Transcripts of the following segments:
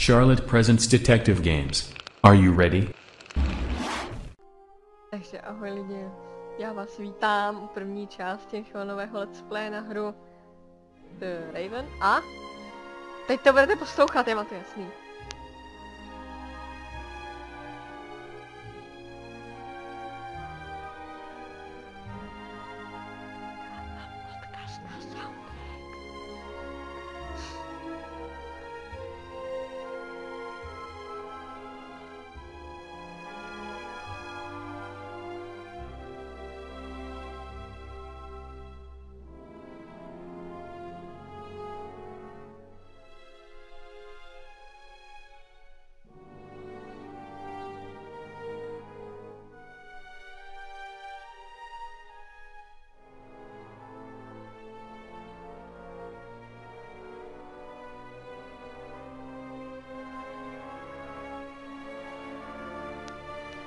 Charlotte presents Detective Games. Are you ready? Takže ahoj lidi, já vás vítám u první části našeho nového let's play na hru The Raven a teď to budete poslouchat, je vám to jasný.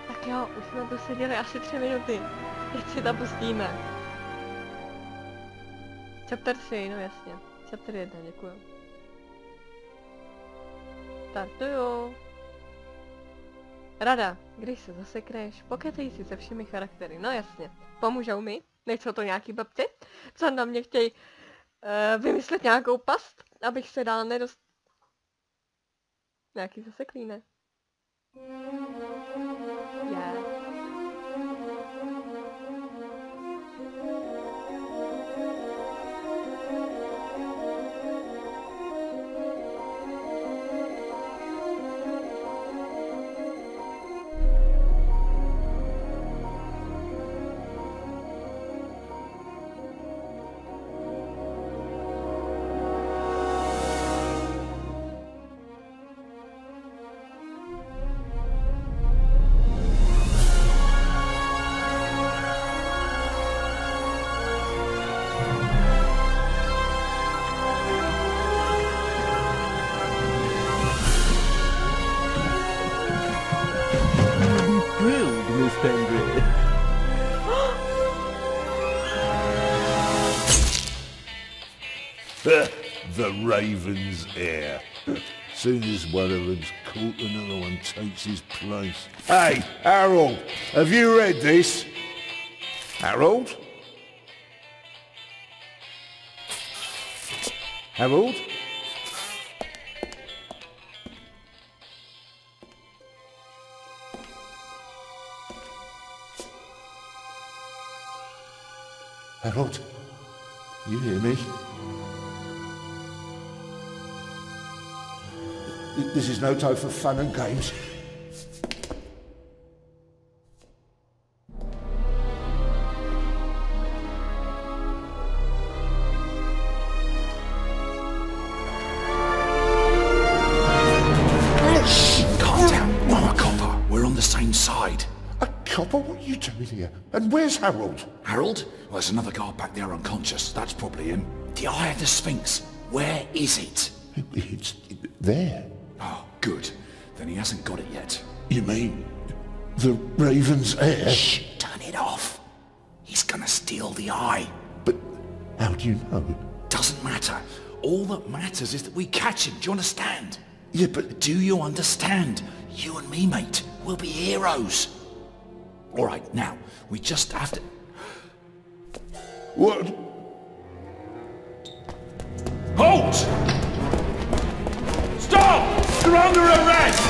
Tak jo, už jsme tu seděli asi 3 minuty. Teď si to pustíme. Chapter 3, no jasně. Chapter 1, děkuju. Startuju. Rada, když se zasekneš, poketej si se všemi charaktery. No jasně, pomůžou mi. Nejsou to nějaký babci, co na mě chtějí vymyslet nějakou past, abych se dál nedost... Nějaký zaseklý, ne? Yeah. The Raven's heir. Soon as one of them's caught, another one takes his place. Hey, Harold, have you read this? Harold? Harold? Harold? You hear me? This is no time for fun and games. Shh! Calm down. I'm a copper. We're on the same side. A copper? What are you doing here? And where's Harold? Harold? Well, there's another guard back there unconscious. That's probably him. The Eye of the Sphinx. Where is it? It's there. Oh, good. Then he hasn't got it yet. You mean the Raven's heir? Shh! Turn it off. He's gonna steal the eye. But how do you know? Doesn't matter. All that matters is that we catch him. Do you understand? Yeah, but... Do you understand? You and me, mate, we'll be heroes. All right, now, we just have to... What? Halt! Stop! You're under arrest!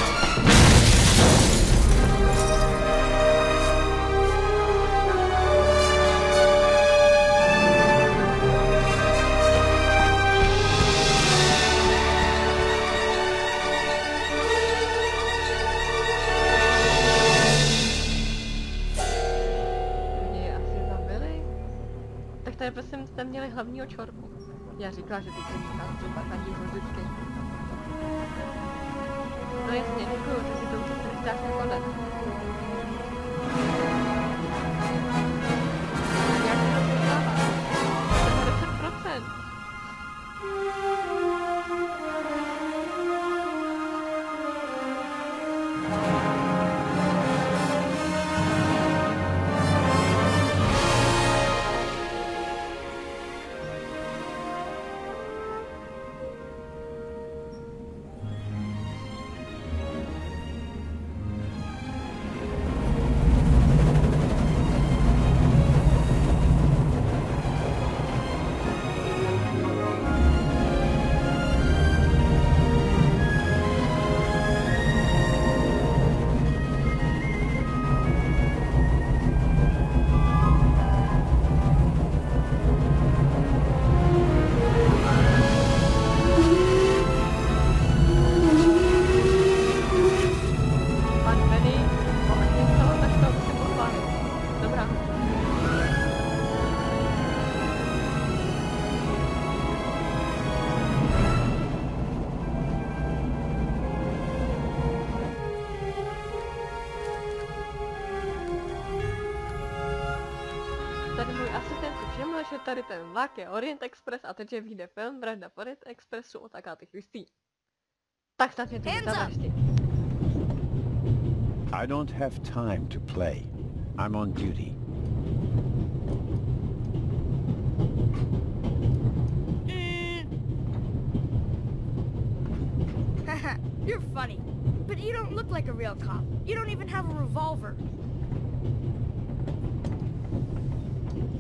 Mě asi zabili. Tak tady prosím jste měli hlavního čorbu. Já říkala, že teď se říká třeba každý vždycky. No jasně, děkuju, že si to určitě necháš na konec. Jak se to poznává? 10%. tady ten vlak je Orient Express a teď vyjde film Vražda v Orient Expressu od Agathy Christie. Tak snad mě to zavraždí. I don't have time to play. I'm on duty. You're funny, but you don't look like a real cop. You don't even have a revolver.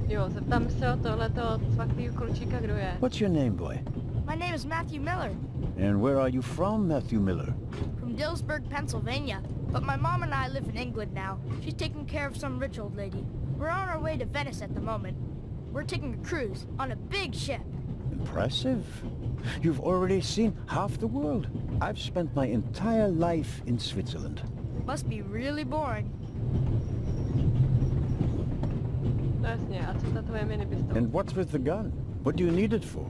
Jo, zeptám se o tohleto cvaklýho klučíka, kdo je. What's your name, boy? My name is Matthew Miller. And where are you from, Matthew Miller? From Dillsburg, Pennsylvania. But my mom and I live in England now. She's taking care of some rich old lady. We're on our way to Venice at the moment. We're taking a cruise on a big ship. Impressive. You've already seen half the world. I've spent my entire life in Switzerland. Must be really boring. No jasně, a co ta tvoje mini pistol? And what's with the gun? What do you need it for?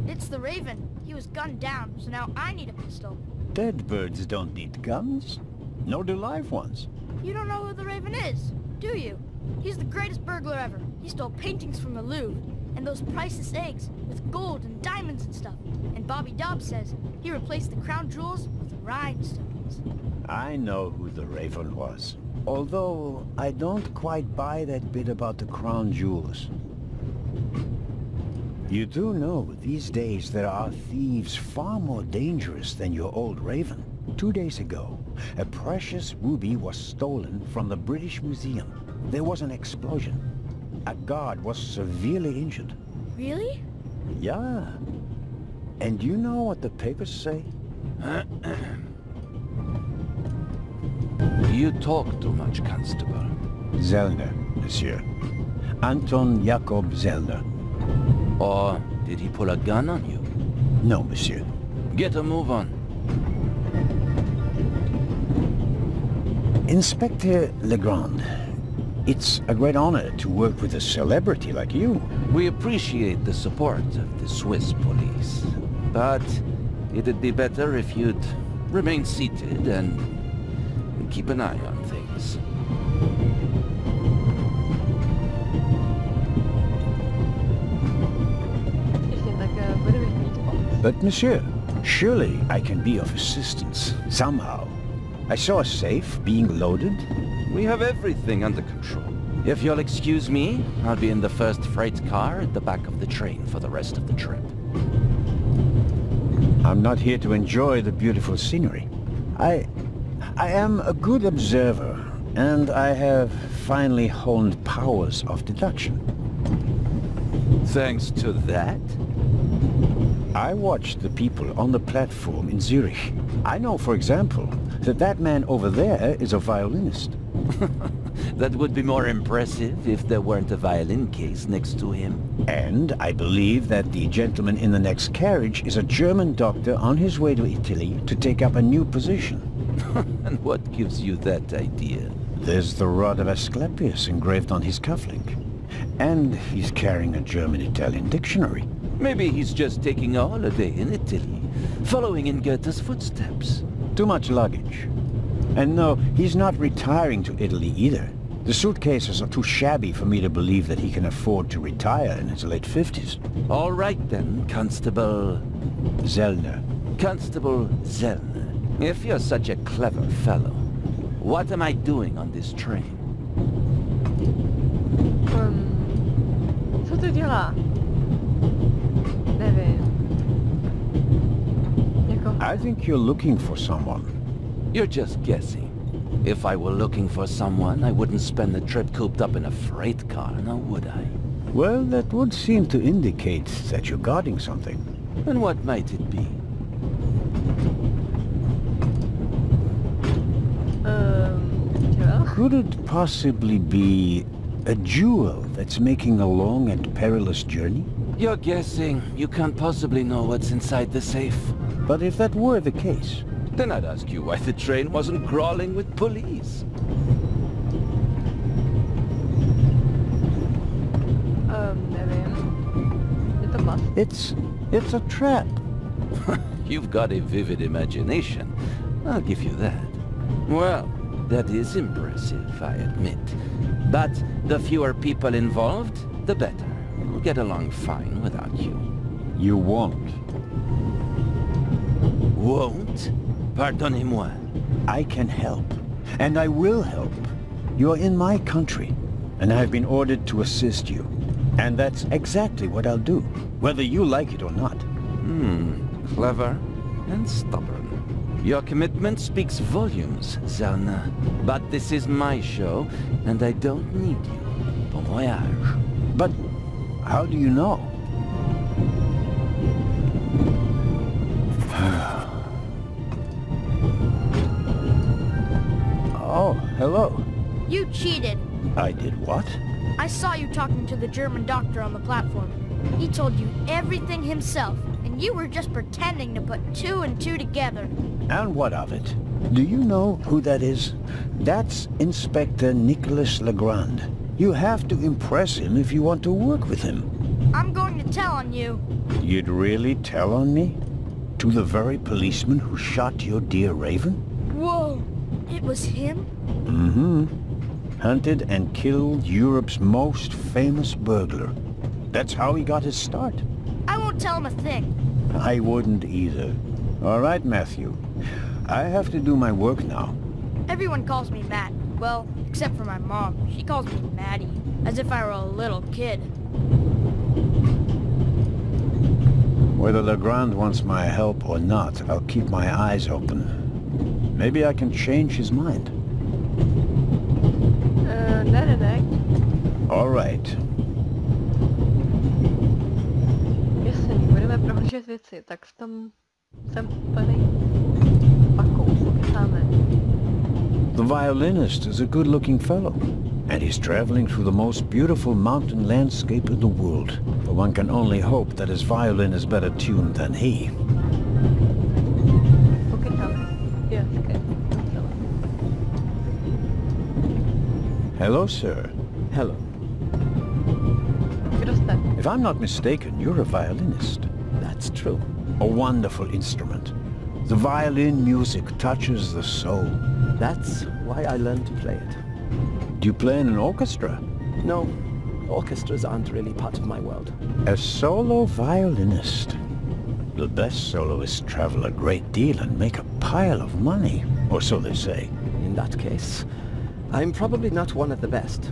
It's the Raven. He was gunned down, so now I need a pistol. Dead birds don't need guns. Nor do live ones. You don't know who the Raven is, do you? He's the greatest burglar ever. He stole paintings from the Louvre, and those priceless eggs, with gold and diamonds and stuff. And Bobby Dobbs says he replaced the crown jewels with rhinestones. I know who the Raven was. Although, I don't quite buy that bit about the crown jewels. You do know, these days there are thieves far more dangerous than your old Raven. 2 days ago, a precious ruby was stolen from the British Museum. There was an explosion. A guard was severely injured. Really? Yeah. And you know what the papers say? You talk too much, Constable. Zellner, monsieur. Anton Jakob Zellner. Or did he pull a gun on you? No, monsieur. Get a move on. Inspector Legrand, it's a great honor to work with a celebrity like you. We appreciate the support of the Swiss police, but it'd be better if you'd remain seated and keep an eye on things. But monsieur, surely I can be of assistance, somehow. I saw a safe being loaded. We have everything under control. If you'll excuse me, I'll be in the first freight car at the back of the train for the rest of the trip. I'm not here to enjoy the beautiful scenery. I am a good observer, and I have finally honed powers of deduction. Thanks to that? I watched the people on the platform in Zurich. I know, for example, that that man over there is a violinist. That would be more impressive if there weren't a violin case next to him. And I believe that the gentleman in the next carriage is a German doctor on his way to Italy to take up a new position. And what gives you that idea? There's the rod of Asclepius engraved on his cufflink. And he's carrying a German-Italian dictionary. Maybe he's just taking a holiday in Italy, following in Goethe's footsteps. Too much luggage. And no, he's not retiring to Italy either. The suitcases are too shabby for me to believe that he can afford to retire in his late 50s. All right then, Constable... Zellner. Constable Zellner. If you're such a clever fellow, what am I doing on this train? Co to dělá? Nevím. I think you're looking for someone. You're just guessing. If I were looking for someone, I wouldn't spend the trip cooped up in a freight car, now would I? Well, that would seem to indicate that you're guarding something. And what might it be? Could it possibly be a jewel that's making a long and perilous journey? You're guessing. You can't possibly know what's inside the safe. But if that were the case... Then I'd ask you why the train wasn't crawling with police. Nevím. Je to pas? It's a trap. You've got a vivid imagination. I'll give you that. Well, that is impressive, I admit. But the fewer people involved, the better. I'll get along fine without you. You won't. Won't? Pardonnez-moi. I can help, and I will help. You're in my country, and I've been ordered to assist you. And that's exactly what I'll do, whether you like it or not. Clever and stubborn. Your commitment speaks volumes, Zelna. But this is my show, and I don't need you. Bon voyage. But how do you know? Oh, hello. You cheated. I did what? I saw you talking to the German doctor on the platform. He told you everything himself, and you were just pretending to put 2 and 2 together. And what of it? Do you know who that is? That's Inspector Nicholas Legrand. You have to impress him if you want to work with him. I'm going to tell on you. You'd really tell on me? To the very policeman who shot your dear Raven? Whoa! It was him? Mm-hmm. Hunted and killed Europe's most famous burglar. That's how he got his start. I won't tell him a thing. I wouldn't either. All right, Matthew. I have to do my work now. Everyone calls me Matt. Well, except for my mom. She calls me Maddie, as if I were a little kid. Whether Legrand wants my help or not, I'll keep my eyes open. Maybe I can change his mind. Ne. All right. Jasně, budeme prohlížet věci, tak v tom jsem úplný pakou, pokecáme. The violinist is a good-looking fellow, and he's traveling through the most beautiful mountain landscape in the world. But one can only hope that his violin is better tuned than he. Pokecáme. Yes, good. Hello, sir. Hello. Kdo jste? If I'm not mistaken, you're a violinist. That's true. A wonderful instrument. The violin music touches the soul. That's why I learned to play it. Do you play in an orchestra? No, orchestras aren't really part of my world. A solo violinist. The best soloists travel a great deal and make a pile of money, or so they say. In that case, I'm probably not one of the best.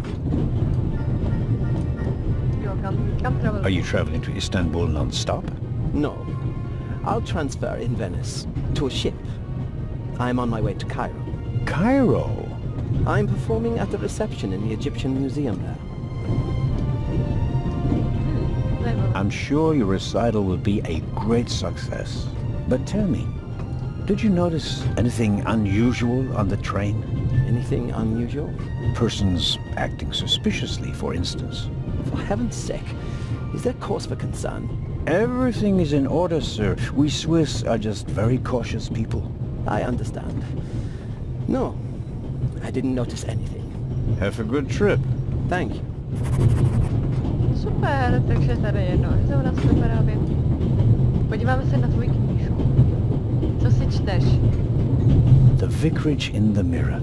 Are you traveling to Istanbul non-stop? No. I'll transfer in Venice to a ship. I'm on my way to Cairo. Cairo? I'm performing at the reception in the Egyptian Museum there. I'm sure your recital will be a great success. But tell me, did you notice anything unusual on the train? Anything unusual? Persons acting suspiciously, for instance. For heaven's sake, is there cause for concern? Everything is in order, sir. We Swiss are just very cautious people. I understand. No, I didn't notice anything. Have a good trip. Thank you. Super, takže tady jedno Arizona jsme právě. Podíváme se na tvůj knížku. Co si čteš? The Vicarage in the Mirror.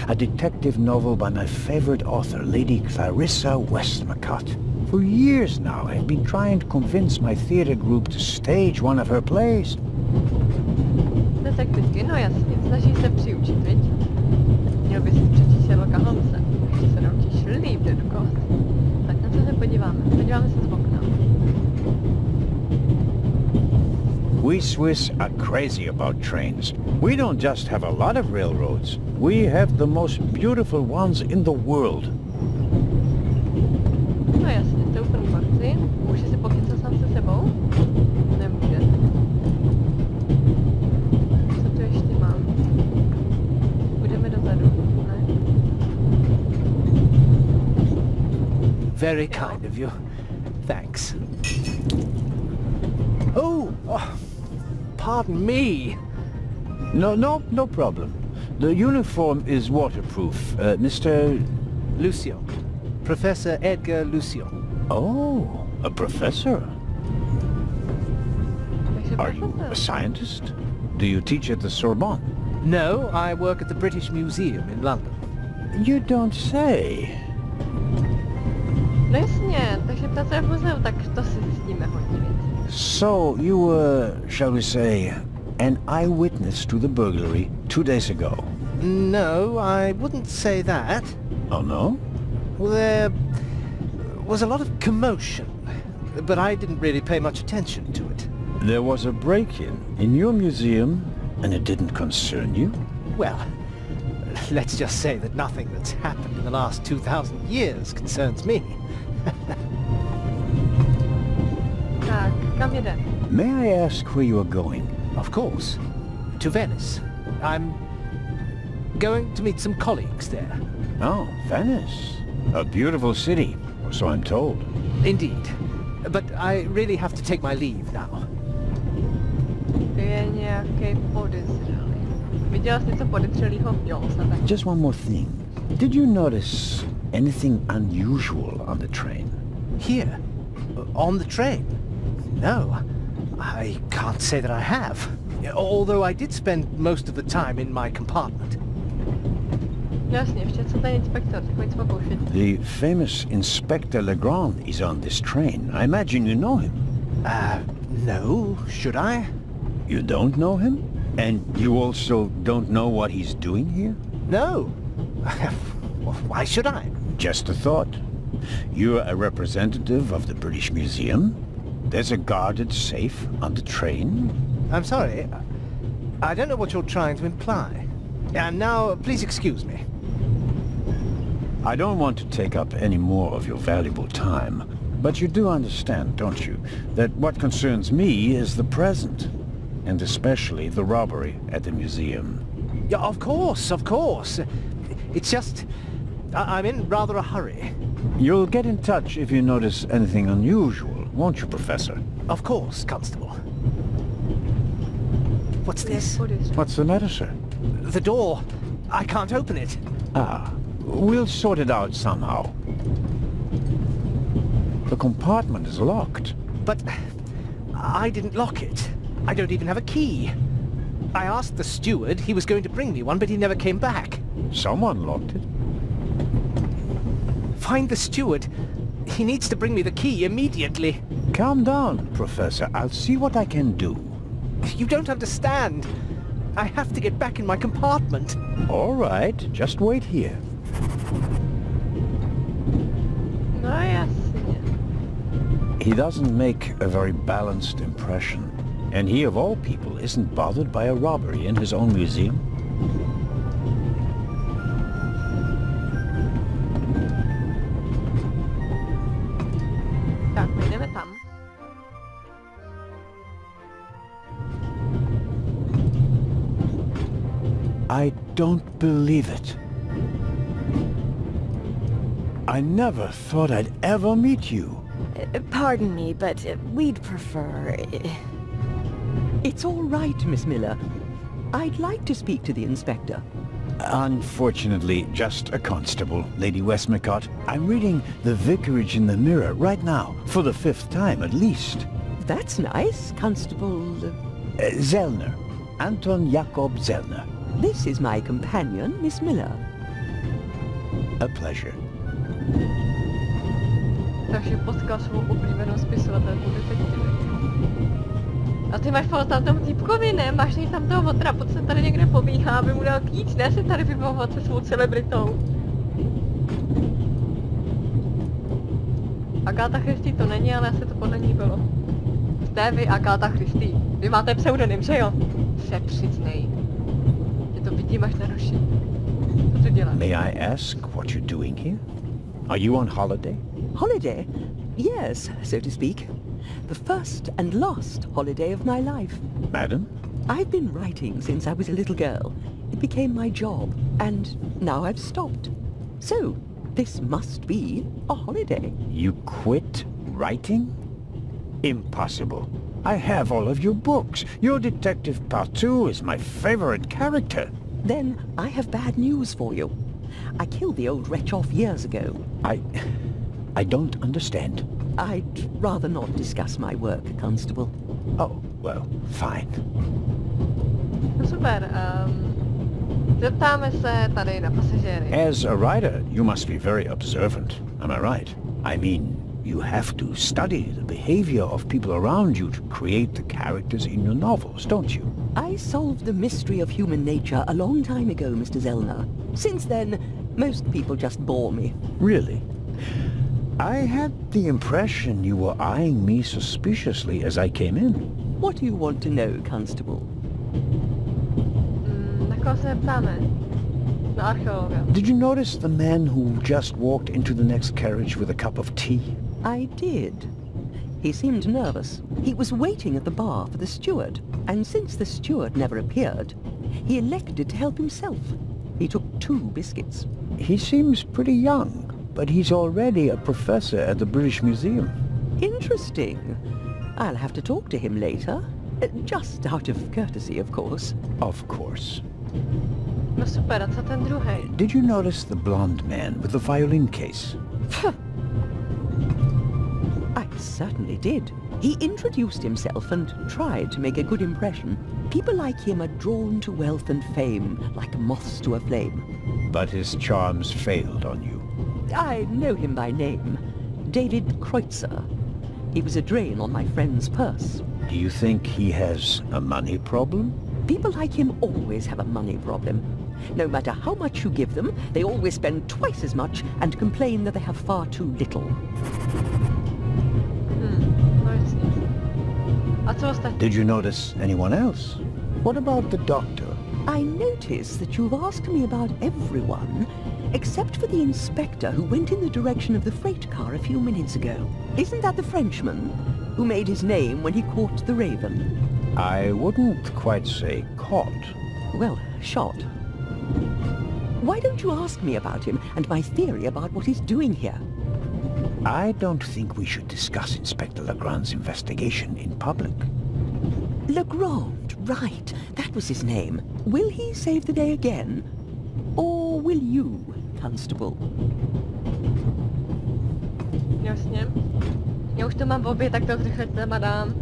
A detective novel by my favorite author, Lady Clarissa Westmacott. For years now, I've been trying to convince my theater group to stage one of her plays. Detektivky, no jasně, snaží se přiučit, viď? Měl bys si přečíst Sherlocka Holmese, ještě se naučíš líp dedukovat. Tak na co se podíváme? Podíváme se z okna. We Swiss are crazy about trains. We don't just have a lot of railroads. We have the most beautiful ones in the world. No jasně, to je úplný porci. Může si pokecat sám se sebou? Nemůže. Co tu ještě mám? Půjdeme dozadu, ne? Very kind of you. Thanks. Oh, pardon me. No problem. The uniform is waterproof. Mr. Lucio. Professor Edgar Lucio. Oh, a professor. Takže Are you a scientist? Do you teach at the Sorbonne? No, I work at the British Museum in London. You don't say. No jasně, takže pracuje v muzeu, tak to si zjistíme hodně věcí. So, you were, shall we say, an eyewitness to the burglary 2 days ago? No, I wouldn't say that. Oh, no? Well, there was a lot of commotion, but I didn't really pay much attention to it. There was a break-in in your museum, and it didn't concern you? Well, let's just say that nothing that's happened in the last 2,000 years concerns me. Tak, kam jede? May I ask where you are going? Of course. To Venice. I'm going to meet some colleagues there. Oh, Venice. A beautiful city, or so I'm told. Indeed. But I really have to take my leave now. Je nějaký podezřelý. Viděl jsi něco podezřelýho? Jo, sebe. Just one more thing. Did you notice anything unusual on the train? Here? On the train? No. I can't say that I have. Although I did spend most of the time in my compartment. Jasně, ještě co ten inspektor, takový co pokoušet. The famous Inspector Legrand is on this train. I imagine you know him. No, should I? You don't know him? And you also don't know what he's doing here? No. Why should I? Just a thought. You're a representative of the British Museum. There's a guarded safe on the train. I'm sorry. I don't know what you're trying to imply. And now, please excuse me. I don't want to take up any more of your valuable time, but you do understand, don't you, that what concerns me is the present, and especially the robbery at the museum. Yeah, of course, of course. It's just... I'm in rather a hurry. You'll get in touch if you notice anything unusual, won't you, Professor? Of course, Constable. What's this? What's the matter, sir? The door. I can't open it. Ah, we'll sort it out somehow. The compartment is locked. But I didn't lock it. I don't even have a key. I asked the steward, he was going to bring me one, but he never came back. Someone locked it. Find the steward. He needs to bring me the key immediately. Calm down, Professor. I'll see what I can do. You don't understand. I have to get back in my compartment. All right, just wait here. No jasně. He doesn't make a very balanced impression. And he, of all people, isn't bothered by a robbery in his own museum. Tak, jdeme tam. I don't believe it. I never thought I'd ever meet you. Pardon me, but we'd prefer... It's all right, Miss Miller. I'd like to speak to the inspector. Unfortunately, just a constable, Lady Westmacott. I'm reading The Vicarage in the Mirror right now, for the 5th time at least. That's nice, Constable... Zellner. Anton Jakob Zellner. This is my companion, Miss Miller. A pleasure. Takže potkal svou oblíbenou spisovatelku detektivy. A ty máš tam tomu týpkovi, ne? Máš nejít tam toho otra, pod se tady někde pobíhá, aby mu dal klíč, ne se tady vybavovat se svou celebritou. Agatha Christie to není, ale asi to podle ní bylo. Jste vy Agatha Christie. Vy máte pseudonym, že jo? Se přiznej. Je to vidím až na duši. Co tu děláš? May I ask what you're doing here? Are you on holiday? Holiday? Yes, so to speak. The first and last holiday of my life. Madam? I've been writing since I was a little girl. It became my job, and now I've stopped. So, this must be a holiday. You quit writing? Impossible. I have all of your books. Your detective Partout is my favorite character. Then I have bad news for you. I killed the old wretch off years ago. I don't understand. I'd rather not discuss my work, Constable. Oh, well, fine. Super. Zeptáme se tady na pasažéry. As a writer, you must be very observant. Am I right? I mean, you have to study the behavior of people around you to create the characters in your novels, don't you? I solved the mystery of human nature a long time ago, Mr. Zellner. Since then, most people just bore me. Really? I had the impression you were eyeing me suspiciously as I came in. What do you want to know, Constable? Na koho se ptáme? Na archeologa. Did you notice the man who just walked into the next carriage with a cup of tea? I did. He seemed nervous. He was waiting at the bar for the steward, and since the steward never appeared, he elected to help himself. He took 2 biscuits. He seems pretty young, but he's already a professor at the British Museum. Interesting. I'll have to talk to him later. Just out of courtesy, of course. Of course. No super, a co ten druhej? Did you notice the blonde man with the violin case? I certainly did. He introduced himself and tried to make a good impression. People like him are drawn to wealth and fame, like moths to a flame. But his charms failed on you. I know him by name. David Kreutzer. He was a drain on my friend's purse. Do you think he has a money problem? People like him always have a money problem. No matter how much you give them, they always spend twice as much and complain that they have far too little. Did you notice anyone else? What about the doctor? I notice that you've asked me about everyone, except for the inspector who went in the direction of the freight car a few minutes ago. Isn't that the Frenchman who made his name when he caught the raven? I wouldn't quite say caught. Well, shot. Why don't you ask me about him and my theory about what he's doing here? I don't think we should discuss Inspector Legrand's investigation in public. Legrand, right. That was his name. Will he save the day again? Or will you, Constable? Jasně. Já už to mám v obě, tak to rychle madám.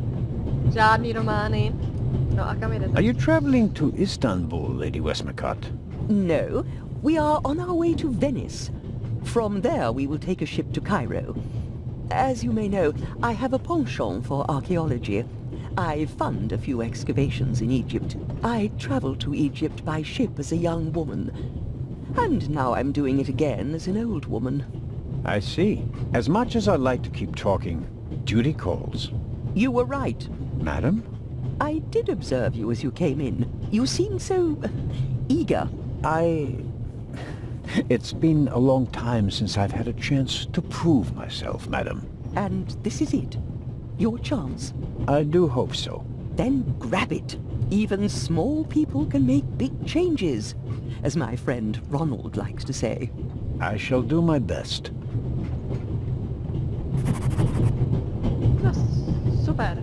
Žádný romány. No a kam jdete? Are you traveling to Istanbul, Lady Westmacott? No, we are on our way to Venice. From there we will take a ship to Cairo. As you may know, I have a penchant for archaeology. I fund a few excavations in Egypt. I traveled to Egypt by ship as a young woman. And now I'm doing it again as an old woman. I see. As much as I'd like to keep talking, duty calls. You were right. Madam? I did observe you as you came in. You seemed so eager. It's been a long time since I've had a chance to prove myself, madam. And this is it? Your chance? I do hope so. Then grab it. Even small people can make big changes, as my friend Ronald likes to say. I shall do my best. No, super.